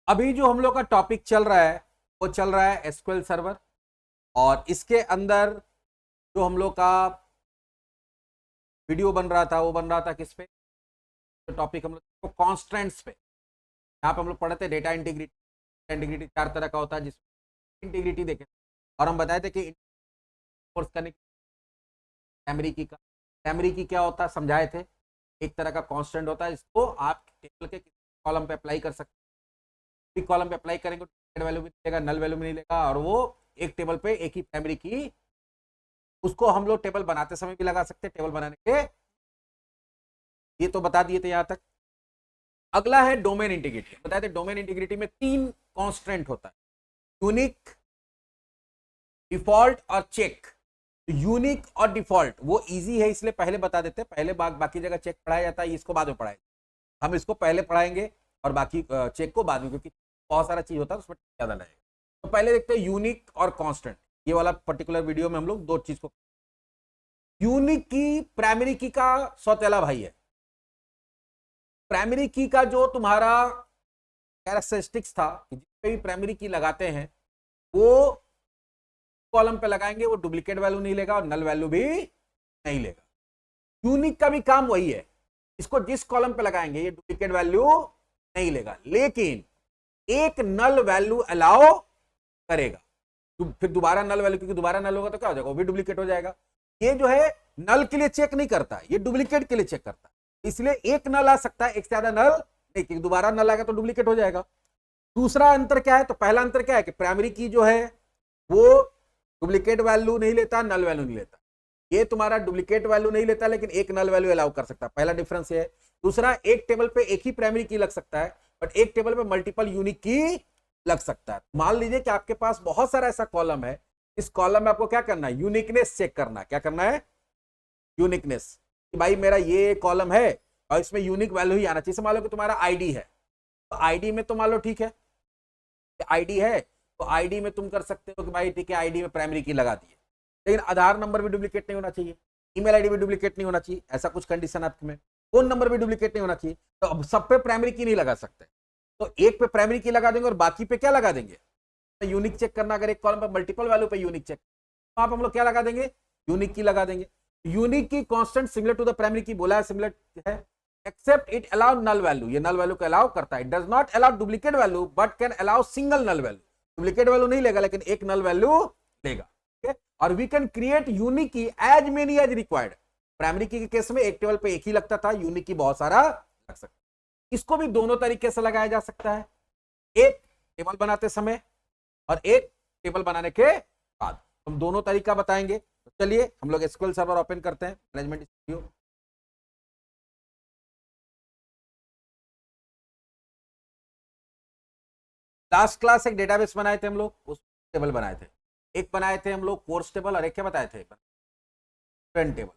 अभी जो हम लोग का टॉपिक चल रहा है वो चल रहा है एसक्यूएल सर्वर। और इसके अंदर जो हम लोग का वीडियो बन रहा था वो बन रहा था किस पे, तो टॉपिक हम लोग कॉन्स्टेंट्स पे। यहाँ पे हम लोग पढ़े थे डेटा इंटीग्रिटी। इंटीग्रिटी चार तरह का होता है जिसमें इंटीग्रिटी देखे और हम बताए थे कि फोर्स करने प्राइमरी की का प्राइमरी की क्या होता है समझाए थे। एक तरह का कांस्टेंट होता है, इसको आप टेबल के कॉलम पे अप्लाई कर सकते हैं। कॉलम पे अप्लाई करेंगे तो वैल्यू भी मिलेगा, नल वैल्यू भी नहीं लेगा, और वो एक टेबल पे एक ही प्राइमरी की, उसको हम लोग टेबल बनाते समय भी लगा सकते हैं। टेबल बनाने के ये तो बता दिए थे यहां तक। अगला है डोमेन इंटीग्रिटी। बताए थे डोमेन इंटीग्रिटी में तीन कांस्टेंट होता है, यूनिक, डिफॉल्ट और चेक। यूनिक और डिफॉल्ट वो इजी है इसलिए पहले बता देते हैं, पहले बाकी जगह चेक पढ़ाया जाता है, इसको बाद में पढ़ाएंगे। हम इसको पहले पढ़ाएंगे और बाकी चेक को बाद में, क्योंकि बहुत सारा चीज होता है उसमें ज्यादा लगेगा। तो पहले देखते हैं यूनिक और कांस्टेंट। ये वाला पर्टिकुलर वीडियो में हम लोग दो चीज को, यूनिक की प्राइमरी की का सौतेला भाई है। प्राइमरी की का जो तुम्हारा कैरेक्टरिस्टिक्स था, जिसपे भी प्राइमरी की लगाते हैं वो कॉलम पे लगाएंगे, वो डुप्लीकेट वैल्यू नहीं लेगा और नल वैल्यू भी नहीं लेगा। यूनिक का भी काम वही है, इसको जिस कॉलम पे लगाएंगे ये डुप्लीकेट वैल्यू नहीं लेगा, लेकिन एक नल वैल्यू अलाउ करेगा। तो फिर दोबारा नल वैल्यू, क्योंकि दोबारा नल होगा तो क्या हो जाएगा, वो भी डुप्लीकेट हो जाएगा। ये जो है नल के लिए चेक नहीं करता, ये डुप्लीकेट के लिए चेक करता है। इसलिए एक नल आ सकता है, एक से ज्यादा नल नहीं, क्योंकि दोबारा नल आएगा तो डुप्लीकेट हो जाएगा। दूसरा अंतर क्या है, तो पहला अंतर क्या है कि प्राइमरी की जो है वो डुप्लीकेट वैल्यू नहीं लेता, नल वैल्यू नहीं लेता। ये तुम्हारा डुप्लीकेट वैल्यू नहीं लेता लेकिन एक नल वैल्यू अलाउ कर सकता है, पहला डिफरेंस ये है। दूसरा, एक टेबल पे एक ही प्राइमरी की लग सकता है, बट एक टेबल पे मल्टीपल यूनिक की लग सकता है। मान लीजिए कि आपके पास बहुत सारा ऐसा कॉलम है, इस कॉलम में आपको क्या करना है, यूनिकनेस चेक करना है। क्या करना है, यूनिकनेस, कि भाई मेरा ये कॉलम है और इसमें यूनिक वैल्यू ही आना चाहिए। मान लो कि तुम्हारा आईडी है, तो आईडी में तो मान लो ठीक है, आईडी है तो आईडी में तुम कर सकते हो कि भाई ठीक है आईडी में प्राइमरी की लगा दी है, लेकिन आधार नंबर भी डुप्लीकेट नहीं होना चाहिए, ईमेल आईडी भी डुप्लीकेट नहीं होना चाहिए, ऐसा कुछ कंडीशन आपके में, फोन नंबर भी डुप्लीकेट नहीं होना चाहिए। तो अब सब पे प्राइमरी की नहीं लगा सकते, तो एक पे प्राइमरी की लगा देंगे और बाकी पे क्या लगा देंगे, यूनिक चेक करना। अगर एक कॉलम पे मल्टीपल वैल्यू पे यूनिक चेक, तो आप हम लोग क्या लगा देंगे, यूनिक की लगा देंगे। Unique key constant similar to the primary key बोला है, सिमिलर है, except it allow null value, ये नल वैल्यू को अलाउ करता है। It does not allow duplicate value but can allow single null value. Duplicate value नहीं लेगा लेकिन एक नल वैल्यू लेगा, ठीक है। और we can create unique key as many as required. Primary key के केस में एक टेबल पे एक ही लगता था, यूनिक की बहुत सारा लग सकता है। इसको भी दोनों तरीके से लगाया जा सकता है, एक टेबल बनाते समय और एक टेबल बनाने के बाद। हम दोनों तरीका बताएंगे। तो चलिए हम लोग एसक्यूएल सर्वर ओपन करते हैं, मैनेजमेंट स्टूडियो। लास्ट क्लास एक डेटाबेस बनाए थे हम लोग, उस टेबल बनाए थे। एक बनाए थे हम लोग कोर्स टेबल और एक क्या बताए थे, स्टूडेंट टेबल।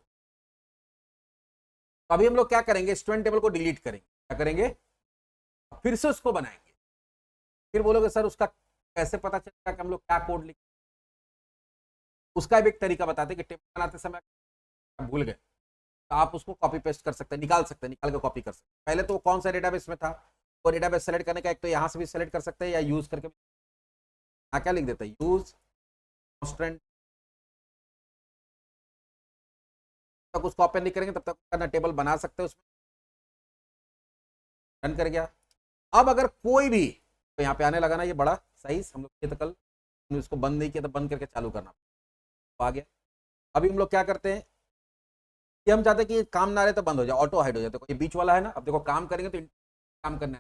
तो अभी हम लोग क्या करेंगे, स्टूडेंट टेबल को डिलीट करेंगे। क्या करेंगे, फिर से उसको बनाएंगे। फिर बोलोगे सर उसका कैसे पता चलेगा कि हम लोग क्या कोड लिख, उसका भी एक तरीका बताते कि टेबल बनाते समय भूल गए तो आप उसको कॉपी पेस्ट कर सकते हैं, निकाल सकते हैं, निकाल के कॉपी कर सकते हैं। पहले तो वो कौन सा डेटाबेस में था, वो डेटाबेस सेलेक्ट करने का एक तो यहाँ से भी सेलेक्ट कर सकते हैं या यूज करके, यहाँ क्या लिख देते हैं, यूज कॉन्स्टेंट। तक उसको ओपन नहीं करेंगे तब तक करना, टेबल बना सकते हैं उसमें। रन कर गया। अब अगर कोई भी, तो यहाँ पे आने लगा ना ये बड़ा साइज, हम लोग किए तो कल, इसको बंद नहीं किया तो बंद करके चालू करना, तो आ गया। अभी हम लोग क्या करते हैं कि हम चाहते हैं कि ये काम ना रहे तो बंद हो जाए, ऑटो हाइड हो जाए। तो ये बीच वाला है ना, अब देखो काम करेंगे तो काम करने,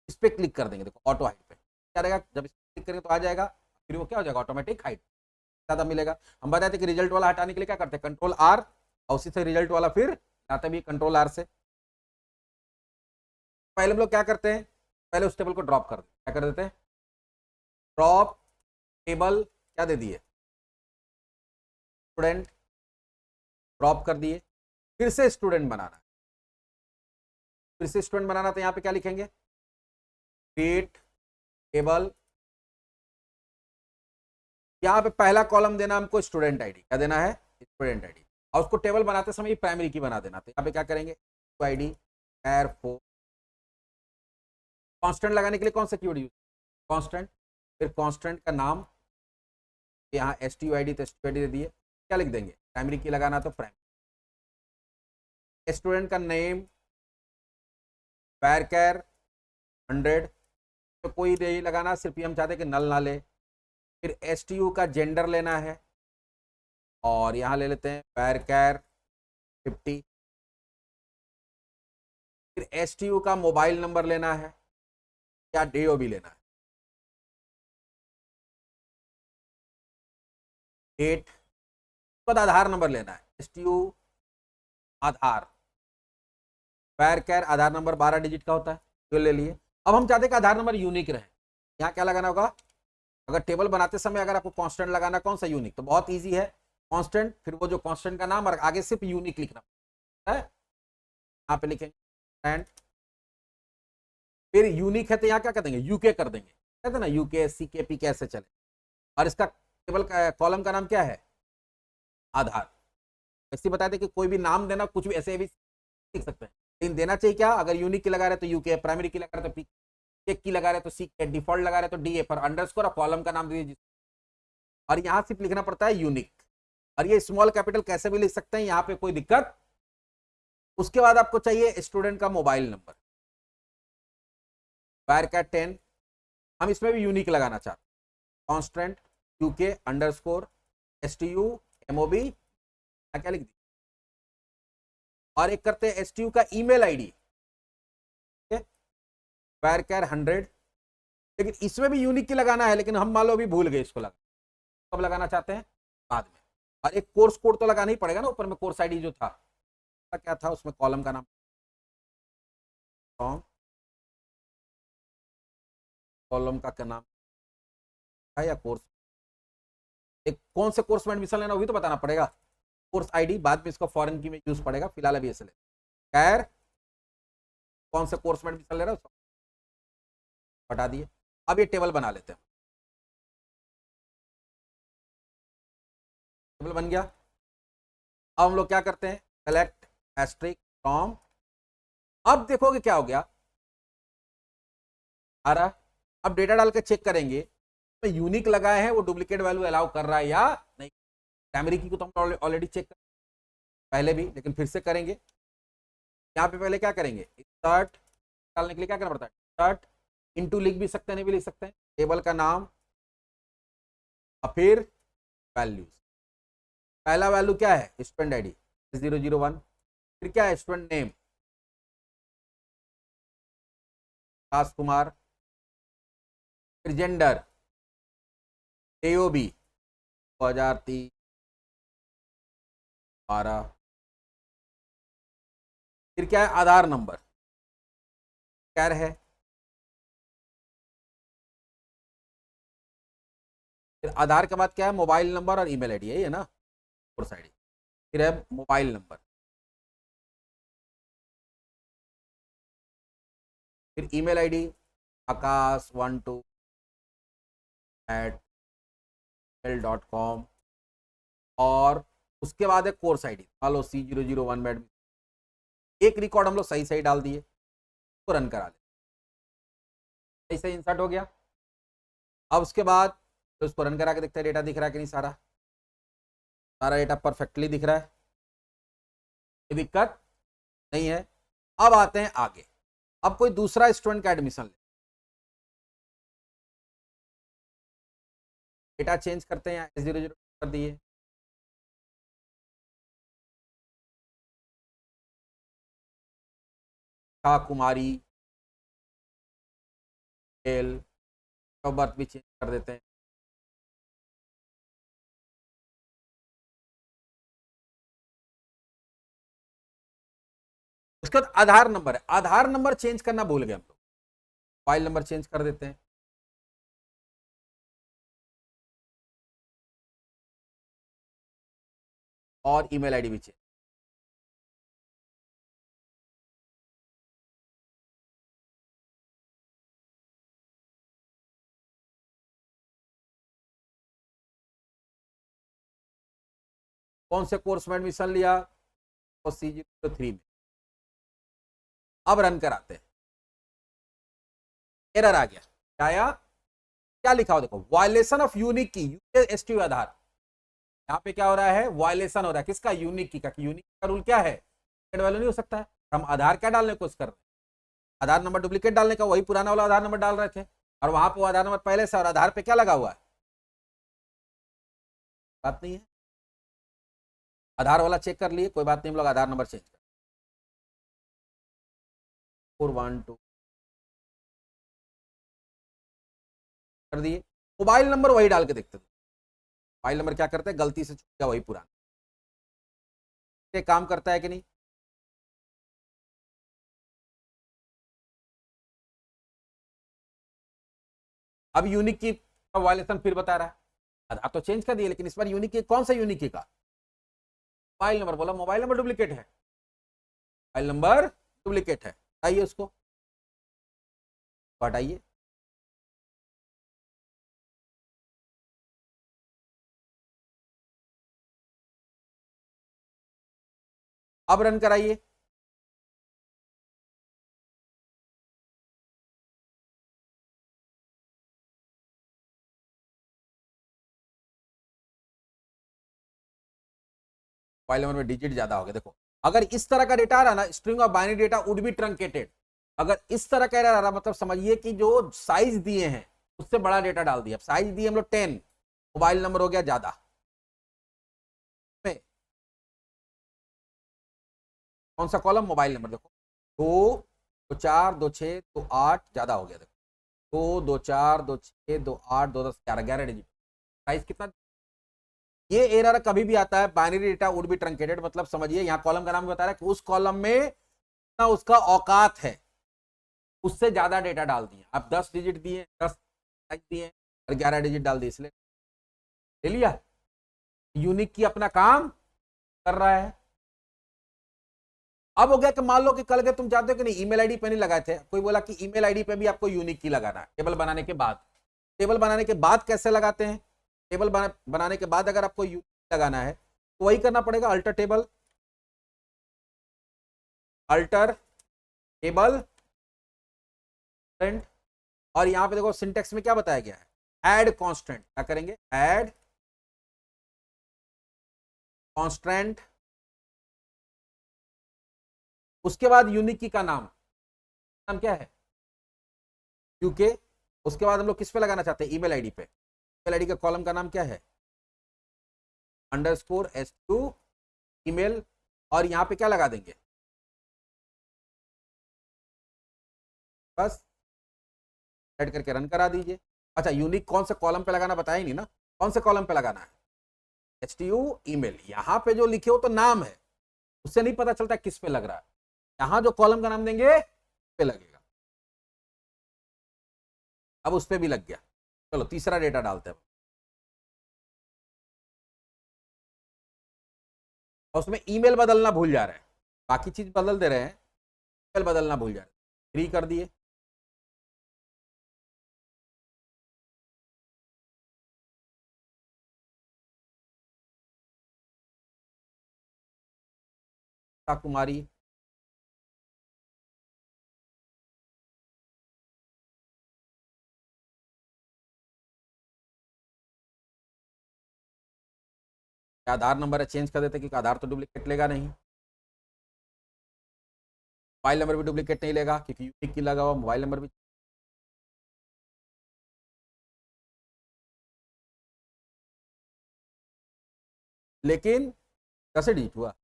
इस पे क्लिक कर देंगे, देखो ऑटो हाइड पे क्या रहेगा, जब इस पर क्लिक करेंगे तो आ जाएगा, फिर वो क्या हो जाएगा, ऑटोमेटिक हाइड ज्यादा मिलेगा। हम बताते हैं कि रिजल्ट वाला हटाने के लिए क्या करते हैं, कंट्रोल आर, और उसी से रिजल्ट वाला फिर आता भी कंट्रोल आर से। पहले हम लोग क्या करते हैं, पहले उस टेबल को ड्रॉप कर देते, क्या कर देते हैं, ड्रॉप टेबल क्या दे दिए, स्टूडेंट, ड्रॉप कर दिए। फिर से स्टूडेंट बनाना, फिर से स्टूडेंट बनाना, तो यहाँ पे क्या लिखेंगे, क्रिएट टेबल। यहाँ पे पहला कॉलम देना हमको स्टूडेंट आईडी, क्या देना है, स्टूडेंट आईडी। और उसको टेबल बनाते समय प्राइमरी की बना देना। तो यहाँ पे क्या करेंगे, आईडी एयर 4 कांस्टेंट लगाने के लिए कौन सा कीवर्ड यूज, कांस्टेंट। फिर कांस्टेंट का नाम, यहाँ STUID तो STUID दे दिए, क्या लिख देंगे, प्राइमरी की लगाना तो प्राइमरी। स्टूडेंट का नेम varchar 100, तो कोई नहीं लगाना, सिर्फ हम चाहते हैं कि नल ना ले। फिर STU का जेंडर लेना है, और यहाँ ले लेते हैं varchar 50। फिर STU का मोबाइल नंबर लेना है या DOB लेना है, डेट, बाद आधार नंबर लेना है, STU आधार, varchar आधार नंबर 12 डिजिट का होता है, तो ले लिए। अब हम चाहते हैं कि आधार नंबर यूनिक रहे, यहाँ क्या लगाना होगा, अगर टेबल बनाते समय अगर आपको कांस्टेंट लगाना, कौन सा यूनिक, तो बहुत इजी है, कांस्टेंट, फिर वो जो कांस्टेंट का नाम और आगे सिर्फ यूनिक लिखना है, यहाँ पे लिखेंगे एंड, फिर यूनिक है तो यहाँ क्या कर देंगे, यूके कर देंगे, कहते ना यूके CKP कैसे चले। और इसका टेबल का कॉलम का नाम क्या है, आधार। ऐसे बताते कि कोई भी नाम देना, कुछ भी ऐसे भी लिख सकते हैं, लेकिन देना चाहिए क्या, अगर यूनिक की लगा रहे तो यूके, प्राइमरी की लगा रहे तो पी, चेक की लगा रहे तो CK, डिफॉल्ट लगा रहे तो DA, पर अंडरस्कोर और कॉलम का नाम दीजिए। और यहाँ सिर्फ लिखना पड़ता है यूनिक, और ये स्मॉल कैपिटल कैसे भी लिख सकते हैं, यहाँ पे कोई दिक्कत। उसके बाद आपको चाहिए स्टूडेंट का मोबाइल नंबर, varchar 10, हम इसमें भी यूनिक लगाना चाहते हैं, constant UK underscore STU MOB, क्या लिख दी। और एक करते हैं STU का ईमेल आईडी, varchar 100, लेकिन इसमें भी यूनिक की लगाना है, लेकिन हम मान लो अभी भूल गए इसको लगा, कब लगाना चाहते हैं, बाद में। और एक कोर्स कोड तो लगाना ही पड़ेगा ना, ऊपर में कोर्स आईडी जो था, क्या था उसमें, कॉलम का नाम, कॉलम का क्या नाम है, या कोर्स, एक कौन से कोर्स में एडमिशन लेना, वो भी तो बताना पड़ेगा, कोर्स आईडी, बाद में इसको फॉरेन की में यूज पड़ेगा, फिलहाल अभी ऐसे ले, खैर कौन से कोर्स में एडमिशन ले रहा है उसको हटा दिए। अब ये टेबल बना लेते हैं, टेबल बन गया। अब हम लोग क्या करते हैं, सेलेक्ट एस्ट्रिक फ्रॉम, अब देखोगे क्या हो गया, आ रहा, अब डेटा डाल के चेक करेंगे तो यूनिक लगाए हैं वो डुप्लीकेट वैल्यू अलाउ कर रहा है या नहीं। प्राइमरी की को तो हम ऑलरेडी चेक कर पहले भी, लेकिन फिर से करेंगे। यहाँ पे पहले क्या करेंगे, इंसर्ट डालने के लिए क्या करना पड़ता है, इंसर्ट इनटू लिख भी सकते हैं, नहीं भी लिख सकते हैं, टेबल का नाम और फिर वैल्यूज। पहला वैल्यू क्या है, स्टूडेंट आईडी 001, फिर क्या है, स्टूडेंट नेम विकास कुमार, फिर जेंडर AOB 2003 12, फिर क्या है, आधार नंबर क्या है, फिर आधार के बाद क्या है, मोबाइल नंबर और ईमेल आईडी है ना, कोर्स आईडी, फिर है मोबाइल नंबर, फिर ईमेल आईडी आकाश12@mail.com, और उसके बाद है कोर्स आईडी, मान लो C001 में एडमिशन, एक रिकॉर्ड हम लोग सही सही डाल दिए, तो रन करा ले, सही सही इंसर्ट हो गया। अब उसके बाद तो उसको रन करा के देखते हैं डेटा दिख रहा है कि नहीं, सारा सारा डेटा परफेक्टली दिख रहा है, कोई दिक्कत नहीं है। अब आते हैं आगे, अब कोई दूसरा स्टूडेंट का एडमिशन ले, डेटा चेंज करते हैं, 00 कर दिए, कुमारी एल, बर्थ भी चेंज कर देते हैं, उसके बाद आधार नंबर है, आधार नंबर चेंज करना भूल गए हम लोग, मोबाइल नंबर चेंज कर देते हैं, और ईमेल आईडी भी चेंज। कौन से कोर्स में एडमिशन लिया, तो C03 में। अब रन कराते हैं, एरर आ गया, क्या आया, क्या लिखा हो देखो, वायलेशन ऑफ यूनिक की, यूएसटी आधार, यहाँ पे क्या हो रहा है, वायलेशन हो रहा है किसका, यूनिक की का। यूनिक का रूल क्या है, डुप्लीकेट वैल्यू नहीं हो सकता है। हम आधार क्या डालने की कोशिश कर रहे हैं, आधार नंबर डुप्लीकेट डालने का, वही पुराना वाला आधार नंबर डाल रहे थे, और वहां पे आधार नंबर पहले से, और आधार पे क्या लगा हुआ है, बात नहीं है, आधार वाला चेक कर लिए, कोई बात नहीं, हम लोग आधार नंबर चेंज कर 412 कर दिए। मोबाइल नंबर वही डाल के देखते थे, मोबाइल नंबर क्या करते हैं, गलती से छूट गया वही पुराना, ये काम करता है कि नहीं। अब यूनिक की वायलेशन फिर बता रहा है, आधार तो चेंज कर दिए, लेकिन इस बार यूनिक की, कौन सा यूनिक की का, मोबाइल नंबर, बोला मोबाइल नंबर डुप्लीकेट है, मोबाइल नंबर डुप्लीकेट है, आइए उसको हटाइए, अब रन कराइए, मोबाइल नंबर में डिजिट ज्यादा हो गया। देखो अगर इस तरह का डेटा आ रहा ना, string of binary data would be truncated, अगर इस तरह का एरर आ रहा, मतलब समझिए कि जो साइज दिए हैं उससे बड़ा डेटा डाल दिया। साइज दिए हम लोग 10, मोबाइल नंबर हो गया ज्यादा, कौन सा कॉलम, मोबाइल नंबर, देखो 2 2 4 2 6 2 8 ज्यादा हो गया, देखो 2 2 4 2 6 2 8 2 10 11 11 डिजिट, साइज कितना। ये एरर कभी भी आता है, binary data would be truncated, मतलब समझिए यहाँ कॉलम का नाम बता रहा है कि उस कॉलम में ना उसका औकात है, उससे ज्यादा डेटा डाल दिए आप, 10 डिजिट दिए, 10 दिए और 11 डिजिट डाल दिए, इसलिए ले लिया। यूनिक की अपना काम कर रहा है। अब हो गया कि मान लो कि कल के तुम चाहते हो कि नहीं, ईमेल आईडी पे नहीं लगाए थे, कोई बोला कि ईमेल आईडी पे भी आपको यूनिक की लगाना है, टेबल बनाने के बाद। टेबल बनाने के बाद कैसे लगाते हैं, टेबल बनाने के बाद अगर आपको यूनिक लगाना है तो वही करना पड़ेगा, अल्टर टेबल, अल्टर टेबल, और यहां पे देखो सिंटेक्स में क्या बताया गया है, ऐड कांस्टेंट, क्या करेंगे, ऐड कांस्टेंट, उसके बाद यूनिक की का नाम क्या है, यूके, उसके बाद हम लोग किस पे लगाना चाहते हैं, ईमेल आईडी पे, ईमेल आईडी का कॉलम का नाम क्या है, अंडरस्कोर SQ ईमेल, और यहां पे क्या लगा देंगे, बस ऐड करके रन करा दीजिए। अच्छा यूनिक कौन से कॉलम पे लगाना बताया ही नहीं ना, कौन से कॉलम पे लगाना है, HTU ईमेल, यहां पे जो लिखे हो तो नाम है, उससे नहीं पता चलता किस पे लग रहा है, यहां जो कॉलम का नाम देंगे पे लगेगा। अब उस पे भी लग गया, चलो तीसरा डेटा डालते हैं, और उसमें ईमेल बदलना भूल जा रहे हैं, बाकी चीज बदल दे रहे हैं, ईमेल बदलना भूल जा रहे हैं, 3 कर दिए, कुमारी, आधार नंबर है चेंज कर देते, क्योंकि आधार तो डुप्लीकेट लेगा नहीं, मोबाइल नंबर भी डुप्लीकेट नहीं लेगा क्योंकि यूनिक की लगा हुआ, मोबाइल नंबर भी। लेकिन कैसे डिलीट हुआ,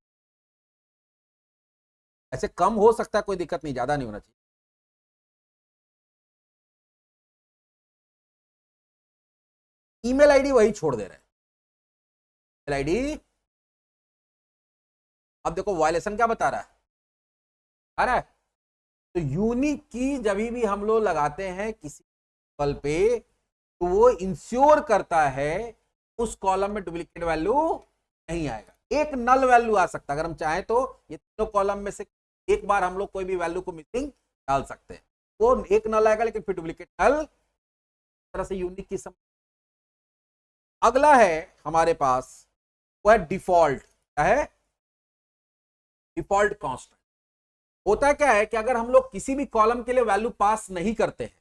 ऐसे कम हो सकता है, कोई दिक्कत नहीं, ज्यादा नहीं होना चाहिए। ईमेल आईडी वही छोड़ दे रहे हैं, ईमेल आईडी, अब देखो वायलेशन क्या बता रहा है, आ रहा है, तो यूनिक की जब भी हम लोग लगाते हैं किसी कॉल पे, तो वो इंश्योर करता है उस कॉलम में डुप्लीकेट वैल्यू नहीं आएगा, एक नल वैल्यू आ सकता है, अगर हम चाहें तो ये तीनों कॉलम में से एक बार हम लोग कोई भी वैल्यू को मिसिंग डाल सकते हैं, वो एक नल आएगा, लेकिन फिर डुप्लीकेट नल, तरह से यूनिक की अगला है हमारे पास, वो है डिफॉल्ट, क्या है, डिफॉल्ट कांस्टेंट। होता क्या है कि अगर हम लोग किसी भी कॉलम के लिए वैल्यू पास नहीं करते हैं,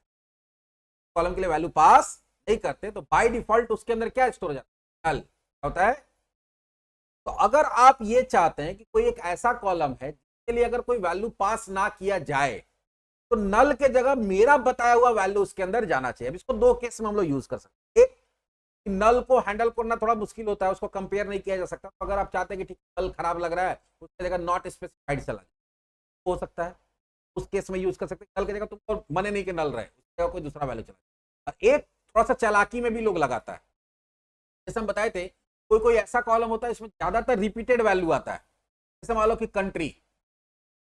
कॉलम के लिए वैल्यू पास नहीं करते तो बाय डिफॉल्ट उसके अंदर क्या स्टोर हो जाता है, नल होता है। तो अगर आप ये चाहते हैं कि कोई एक ऐसा कॉलम है जिसके लिए अगर कोई वैल्यू पास ना किया जाए तो नल के जगह मेरा बताया हुआ वैल्यू उसके अंदर जाना चाहिए। अब इसको दो केस में हम लोग यूज कर सकते हैं। एक, नल को हैंडल करना थोड़ा मुश्किल होता है, उसको कंपेयर नहीं किया जा सकता, तो अगर आप चाहते हैं कि ठीक नल खराब लग रहा है उसकी जगह नॉट स्पेसिफाइड चला जाए, हो सकता है उस केस में यूज कर सकते हैं। नल की जगह तुमको मने नहीं कि नल रहे, उसकी जगह कोई दूसरा वैल्यू चला जाए। और एक थोड़ा सा चालाकी में भी लोग लगाता है, जैसे हम बताए थे कोई कोई ऐसा कॉलम होता है इसमें ज्यादातर रिपीटेड वैल्यू आता है। जैसे मान लो कि कंट्री,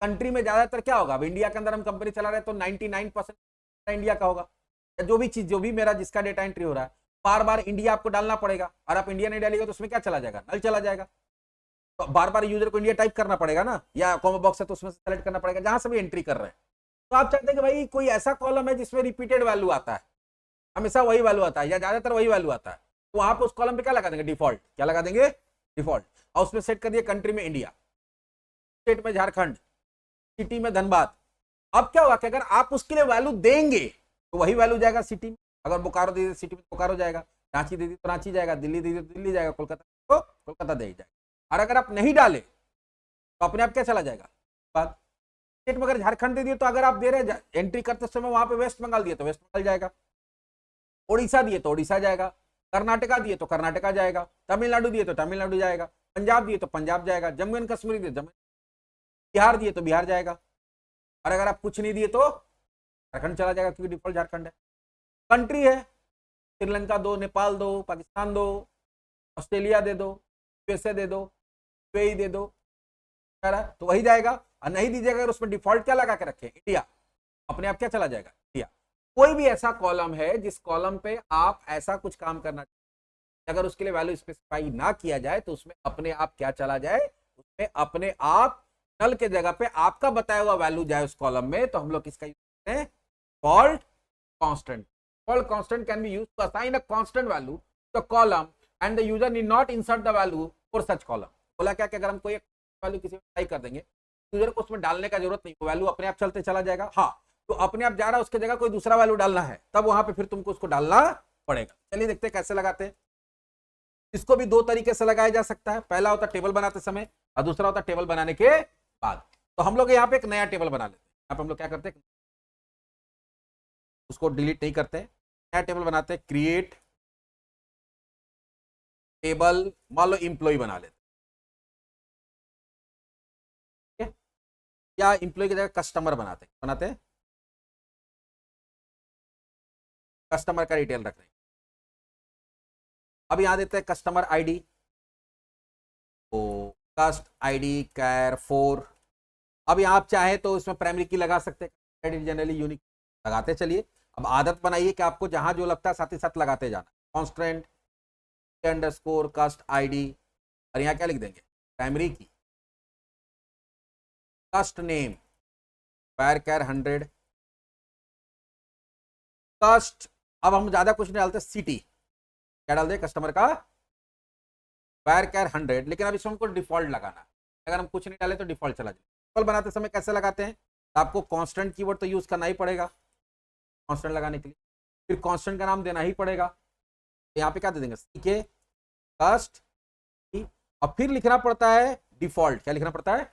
कंट्री में ज्यादातर क्या होगा, अब इंडिया के अंदर हम कंपनी चला रहे हैं तो 99% इंडिया का होगा, जो भी चीज जो भी मेरा जिसका डेटा एंट्री हो रहा है बार बार इंडिया आपको डालना पड़ेगा, और आप इंडिया नहीं डालेगा तो उसमें क्या चला जाएगा, नल चला जाएगा। तो बार बार यूजर को इंडिया टाइप करना पड़ेगा ना, या कॉमा बॉक्स है तो उसमें सेलेक्ट करना पड़ेगा जहां से भी एंट्री कर रहे हैं। तो आप चाहते हैं कि भाई कोई ऐसा कॉलम है जिसमें रिपीटेड वैल्यू आता है, हमेशा वही वैल्यू आता है या ज्यादातर वही वैल्यू आता है, तो वहां पे उस कॉलम पे क्या लगा देंगे, डिफॉल्ट। क्या लगा देंगे, डिफॉल्ट। और उसमें सेट कर दिए कंट्री में इंडिया, स्टेट में झारखंड, सिटी में धनबाद। अब क्या होगा कि अगर आप उसके लिए वैल्यू देंगे तो वही वैल्यू जाएगा सिटी में, अगर बोकारो दे दी सिटी में तो बोकारो जाएगा, रांची दे दी तो रांची जाएगा, दिल्ली दे दी तो दिल्ली जाएगा, कोलकाता तो कोलकाता दे जाएगा। और अगर आप नहीं डाले तो अपने आप क्या चला जाएगा, बात। स्टेट में अगर झारखंड दे दिए तो अगर आप दे रहे एंट्री करते समय वहां पे वेस्ट बंगाल दिए तो वेस्ट बंगाल जाएगा, उड़ीसा दिए तो उड़ीसा जाएगा, कर्नाटका दिए तो कर्नाटका जाएगा, तमिलनाडु दिए तो तमिलनाडु जाएगा, पंजाब दिए तो पंजाब जाएगा, जम्मू एंड कश्मीर दिए जम्मू, बिहार दिए तो बिहार जाएगा। और अगर आप कुछ नहीं दिए तो झारखंड चला जाएगा क्योंकि डिफॉल्ट झारखंड है। कंट्री है, श्रीलंका दो, नेपाल दो, पाकिस्तान दो, ऑस्ट्रेलिया दे दो, यूएसए दे दो, यूएई दे दो, तो वही जाएगा। और नहीं दीजिएगा अगर उसमें डिफॉल्ट क्या लगा के रखे, इंडिया, अपने आप क्या चला जाएगा, इंडिया। कोई भी ऐसा कॉलम है जिस कॉलम पे आप ऐसा कुछ काम करना चाहिए, अगर उसके लिए वैल्यू स्पेसिफाई ना किया जाए तो उसमें अपने आप क्या चला जाए, उसमें अपने आप नल के जगह पे आपका बताया हुआ वैल्यू जाए उस कॉलम में, तो हम लोग किसका यूज करते हैं, default constant. Default constant can be used to assign a constant value to the column and the user need not insert the value for such column. बोला क्या कि अगर हम कोई वैल्यू किसी में टाइप कर देंगे, यूजर को उसमें डालने का जरूरत नहीं, वो वैल्यू अपने आप चलते चला जाएगा। हाँ, तो अपने आप जा रहा है उसके जगह कोई दूसरा वैल्यू डालना है तब वहां पे फिर तुमको उसको डालना पड़ेगा। चलिए देखते हैं कैसे लगाते हैं। इसको भी दो तरीके से लगाया जा सकता है, पहला होता है टेबल बनाते समय और दूसरा होता है टेबल बनाने के बाद। तो हम लोग यहाँ पे एक नया टेबल बना लेते हैं। यहाँ पे हम लोग क्या करते हैं, उसको डिलीट नहीं करते, नया टेबल बनाते हैं, क्रिएट टेबल, मान लो इंप्लॉय बना लेते हैं, या इंप्लॉय की जगह कस्टमर बनाते हैं, कस्टमर का डिटेल रख रहे हैं। अब यहां देते हैं कस्टमर आईडी, तो कस्ट आईडी कैर 4। अब यहां आप चाहे तो इसमें प्राइमरी की लगा सकते हैं, जनरली यूनिक लगाते चलिए। अब आदत बनाइए कि आपको जहां जो लगता है साथ ही साथ लगाते जाना, कॉन्स्टेंट अंडरस्कोर कस्ट आईडी, और यहां क्या लिख देंगे, प्राइमरी की, कस्ट नेम वायर कैर 100, कस्ट। अब हम ज्यादा कुछ नहीं डालते, सिटी क्या डाल दे, कस्टमर का वायर कैर 100, लेकिन अब इसमें हमको डिफॉल्ट लगाना है, अगर हम कुछ नहीं डाले तो डिफॉल्ट चला जाए। डिफॉल्ट बनाते समय कैसे लगाते हैं, तो आपको कांस्टेंट कीवर्ड तो यूज करना ही पड़ेगा कांस्टेंट लगाने के लिए, फिर कांस्टेंट का नाम देना ही पड़ेगा। तो यहाँ पे क्या दे देंगे, सीके कस्ट, और फिर लिखना पड़ता है डिफॉल्ट। क्या लिखना पड़ता है,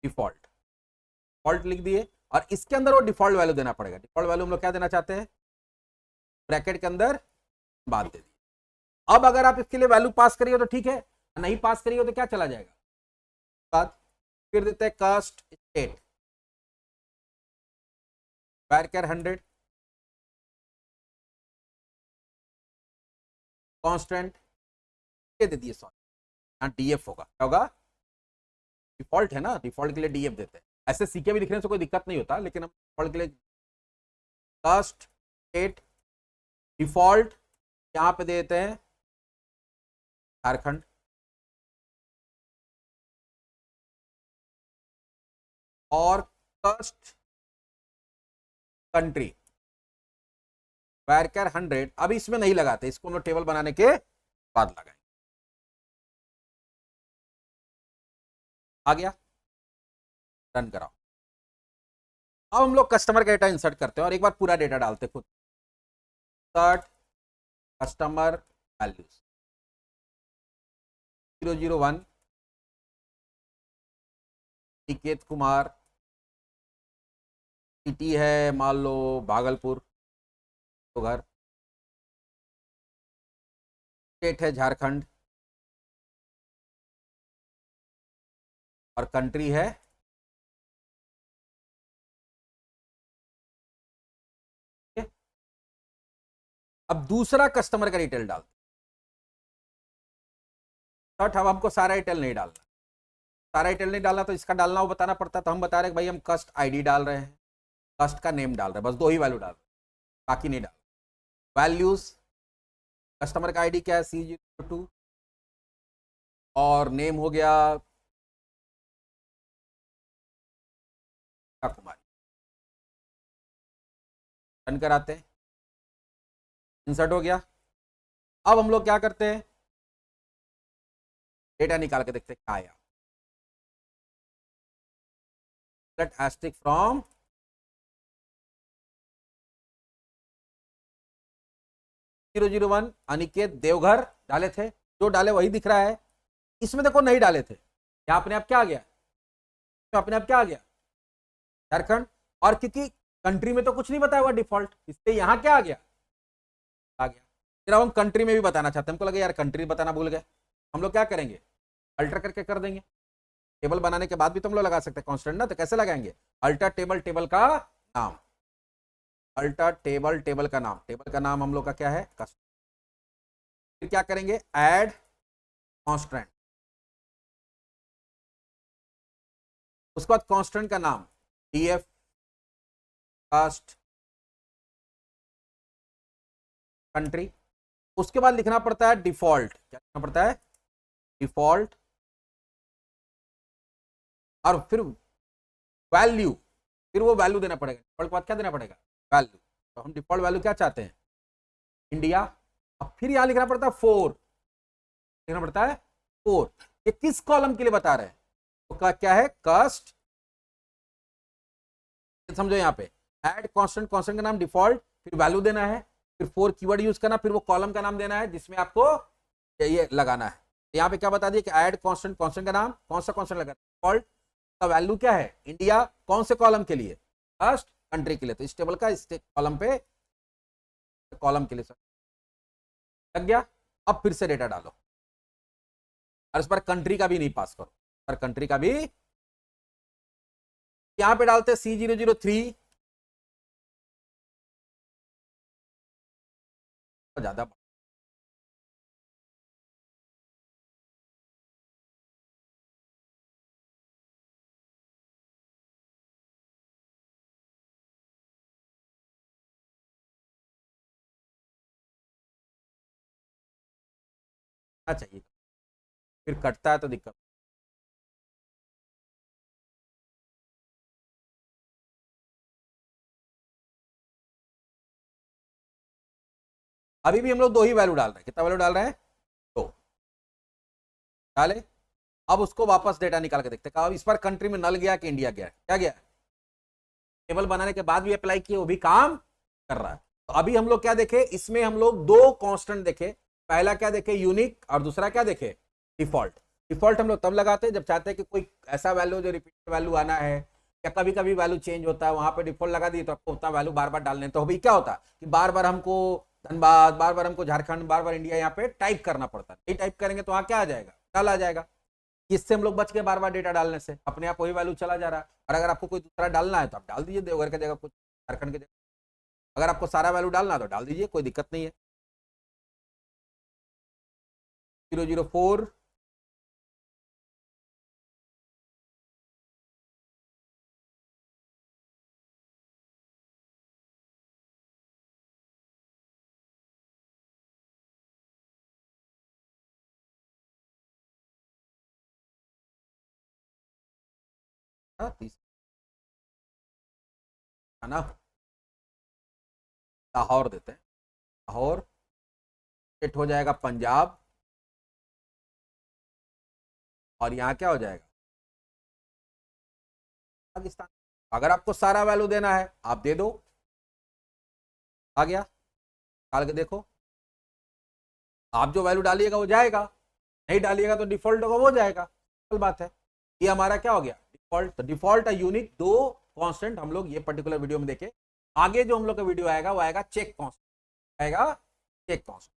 डिफॉल्ट। डिफॉल्ट लिख दिए और इसके अंदर वो डिफॉल्ट वैल्यू देना पड़ेगा। डिफॉल्ट वैल्यू हम लोग क्या देना चाहते हैं, ब्रैकेट के अंदर बात दे दी। अब अगर आप इसके लिए वैल्यू पास करिए तो ठीक है, नहीं पास करिए तो क्या चला जाएगा, बात। फिर देते हैं कास्ट स्टेट वायर 100, कांस्टेंट दे दिए, सॉरी यहाँ डीएफ होगा, क्या होगा, डिफॉल्ट है ना, डिफॉल्ट के लिए डीएफ देते हैं। ऐसे सीके भी लिखने से कोई दिक्कत नहीं होता, लेकिन हम डिफॉल्ट के लिए कास्ट स्टेट डिफॉल्ट यहां पे देते हैं झारखंड, और कास्ट कंट्री वायर 100। अब इसमें नहीं लगाते, इसको हम लोग टेबल बनाने के बाद लगाएंगे। आ गया, रन कराओ। अब हम लोग कस्टमर का डेटा इंसर्ट करते हैं और एक बार पूरा डेटा डालते हैं खुद। Insert customer values 001 Niket Kumar, city है मान लो भागलपुर, तो घर, स्टेट है झारखंड और कंट्री है अब दूसरा कस्टमर का डिटेल डाल। अब हमको सारा डिटेल नहीं डालना, सारा डिटेल नहीं डालना तो इसका डालना वो बताना पड़ता, तो हम बता रहे हैं भाई हम कस्ट आईडी डाल रहे हैं, कस्ट का नेम डाल रहे हैं, बस 2 ही वैल्यू डाल रहे हैं, बाकी नहीं डाल। वैल्यूज कस्टमर का आईडी क्या है C02 और नेम हो गया कुमारी। रन कराते हैं, इंसर्ट हो गया। अब हम लोग क्या करते हैं, डेटा निकाल के देखते हैं क्या आया। Let asterisk from 001 Aniket Deoghar डाले थे, जो डाले वही दिख रहा है। इसमें देखो नहीं डाले थे, यहाँ अपने आप क्या आ गया, तो अपने आप क्या आ गया झारखंड, और क्योंकि कंट्री में तो कुछ नहीं बताया हुआ डिफॉल्ट, इसलिए यहाँ क्या आ गया, आ गया। फिर अब हम कंट्री में भी बताना चाहते हैं, हमको लगे यार कंट्री बताना भूल गए, हम लोग क्या करेंगे अल्टर करके कर देंगे। टेबल बनाने के बाद भी तुम लोग लगा सकते हैं कांस्टेंट ना, तो कैसे लगाएंगे अल्टर टेबल, टेबल का नाम, अल्टर टेबल, टेबल का नाम, टेबल का नाम हम लोग का क्या है कस्टमर। फिर क्या करेंगे ऐड कांस्टेंट, उसके बाद कांस्टेंट का नाम df कास्ट कंट्री, उसके बाद लिखना पड़ता है डिफॉल्ट, क्या लिखना पड़ता है डिफॉल्ट, और फिर वैल्यू, फिर वो वैल्यू देना पड़ेगा, डिफॉल्ट के बाद क्या देना पड़ेगा वैल्यू। तो हम डिफॉल्ट वैल्यू क्या चाहते हैं इंडिया, अब फिर यहां लिखना पड़ता है 4, लिखना पड़ता है 4। ये किस कॉलम के लिए बता रहे हैं, तो क्या है कस्ट, समझो यहाँ पे ऐड कांस्टेंट, कांस्टेंट का नाम डिफॉल्ट, फिर वैल्यू देना है, फिर 4 कीवर्ड यूज करना, फिर वो कॉलम का नाम देना है जिसमें आपको ये लगाना है। यहाँ पे क्या बता दिया कि ऐड कांस्टेंट, कांस्टेंट का नाम कौन सा कांस्टेंट लगा, डिफॉल्ट का वैल्यू क्या है इंडिया, कौन से कॉलम के लिए फर्स्ट कंट्री के लिए, तो इस टेबल का इस कॉलम पे, कॉलम के लिए सर लग गया। अब फिर से डेटा डालो और इस पर कंट्री का भी नहीं पास करो, पर कंट्री का भी यहां पे डालते हैं C003, ज्यादा चाहिए, फिर कटता है तो दिक्कत। अभी भी हम लोग 2 ही वैल्यू डाल रहे हैं, कितना वैल्यू डाल रहे हैं 2 डाले। अब उसको वापस डेटा निकाल के देखते हैं, अब इस पर कंट्री में नल गया कि इंडिया गया, क्या गया, टेबल बनाने के बाद भी अप्लाई किए वो भी काम कर रहा है। तो अभी हम लोग क्या देखे, इसमें हम लोग 2 कांस्टेंट देखे, पहला क्या देखे यूनिक और दूसरा क्या देखे डिफॉल्ट। डिफॉल्ट हम लोग तब लगाते हैं जब चाहते हैं कि कोई ऐसा वैल्यू जो रिपीट वैल्यू आना है, या कभी कभी वैल्यू चेंज होता है, वहां पे डिफॉल्ट लगा दिए तो आपको उतना वैल्यू बार बार डालने, तो अभी क्या होता है कि बार बार हमको धनबाद, बार बार हमको झारखंड, बार बार इंडिया यहाँ पे टाइप करना पड़ता है। ये टाइप करेंगे तो वहां क्या आ जाएगा डाल आ जाएगा, इससे हम लोग बच के बार बार डेटा डालने से, अपने आप वही वैल्यू चला जा रहा है। और अगर आपको कोई दूसरा डालना है तो आप डाल दीजिए देवघर की जगह कुछ, झारखंड की जगह, अगर आपको सारा वैल्यू डालना है तो डाल दीजिए, कोई दिक्कत नहीं है। 004 है ना, लाहौर देते हैं, लाहौर सेट हो जाएगा पंजाब, और यहाँ क्या हो जाएगा पाकिस्तान। अगर आपको सारा वैल्यू देना है आप दे दो, आ गया, डाल के देखो, आप जो वैल्यू डालिएगा वो जाएगा, नहीं डालिएगा तो डिफॉल्ट होगा वो जाएगा, सिंपल बात है। ये हमारा क्या हो गया, डिफॉल्ट। तो डिफॉल्ट है यूनिक, दो कांस्टेंट हम लोग ये पर्टिकुलर वीडियो में देखे। आगे जो हम लोग का वीडियो आएगा वो आएगा चेक कांस्टेंट, आएगा चेक कांस्टेंट।